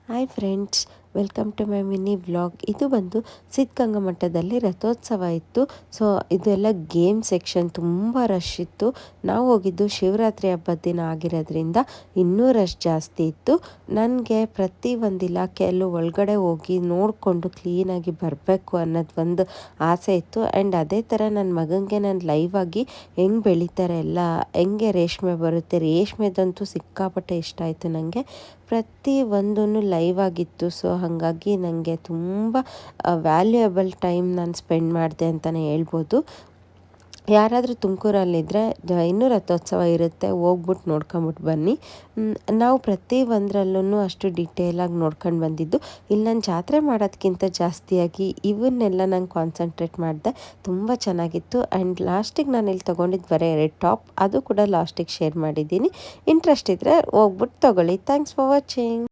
Hi friends, welcome to my mini vlog. ಇದು ಬಂದು ಸಿದ್ಧಗಂಗಾ ಮಠದಲ್ಲಿ ರಥೋತ್ಸವ ಇತ್ತು. ಸೊ ಇದೆಲ್ಲ ಗೇಮ್ ಸೆಕ್ಷನ್ ತುಂಬ ರಶ್ ಇತ್ತು. ನಾವು ಹೋಗಿದ್ದು ಶಿವರಾತ್ರಿ ಹಬ್ಬದ ದಿನ ಆಗಿರೋದ್ರಿಂದ ಇನ್ನೂ ರಶ್ ಜಾಸ್ತಿ ಇತ್ತು. ನನಗೆ ಪ್ರತಿ ಒಂದು ಇಲಾಖೆಯಲ್ಲೂ ಒಳಗಡೆ ಹೋಗಿ ನೋಡಿಕೊಂಡು ಕ್ಲೀನಾಗಿ ಬರಬೇಕು ಅನ್ನೋದು ಒಂದು ಆಸೆ ಇತ್ತು. ಆ್ಯಂಡ್ ಅದೇ ಥರ ನನ್ನ ಮಗನಿಗೆ ನಾನು ಲೈವ್ ಆಗಿ ಹೆಂಗೆ ಬೆಳೀತಾರೆ ಎಲ್ಲ, ಹೆಂಗೆ ರೇಷ್ಮೆ ಬರುತ್ತೆ, ರೇಷ್ಮೆದಂತೂ ಸಿಕ್ಕಾಪಟ್ಟೆ ಇಷ್ಟ ಆಯಿತು ನನಗೆ. ಪ್ರತಿ ಒಂದೂ ಲೈವ್ ಆಗಿತ್ತು. ಸೊ ಹಾಗಾಗಿ ನನಗೆ ತುಂಬ ವ್ಯಾಲ್ಯೂಯಬಲ್ ಟೈಮ್ ನಾನು ಸ್ಪೆಂಡ್ ಮಾಡಿದೆ ಅಂತಲೇ ಹೇಳ್ಬೋದು. ಯಾರಾದರೂ ತುಮಕೂರಲ್ಲಿದ್ದರೆ ಇನ್ನೂ ರಥೋತ್ಸವ ಇರುತ್ತೆ, ಹೋಗ್ಬಿಟ್ಟು ನೋಡ್ಕೊಂಬಿಟ್ಟು ಬನ್ನಿ. ನಾವು ಪ್ರತಿ ಒಂದರಲ್ಲೂ ಅಷ್ಟು ಡೀಟೇಲಾಗಿ ನೋಡ್ಕೊಂಡು ಬಂದಿದ್ದು. ಇಲ್ಲಿ ನಾನು ಜಾತ್ರೆ ಮಾಡೋದಕ್ಕಿಂತ ಜಾಸ್ತಿಯಾಗಿ ಇವನ್ನೆಲ್ಲ ನಾನು ಕಾನ್ಸಂಟ್ರೇಟ್ ಮಾಡಿದೆ. ತುಂಬ ಚೆನ್ನಾಗಿತ್ತು. ಆ್ಯಂಡ್ ಲಾಸ್ಟಿಗೆ ನಾನು ಇಲ್ಲಿ ತೊಗೊಂಡಿದ್ದು ಬರೀ 2 ಟಾಪ್, ಅದು ಕೂಡ ಲಾಸ್ಟಿಗೆ ಶೇರ್ ಮಾಡಿದ್ದೀನಿ. ಇಂಟ್ರೆಸ್ಟ್ ಇದ್ದರೆ ಹೋಗ್ಬಿಟ್ಟು ತೊಗೊಳ್ಳಿ. Thanks for watching.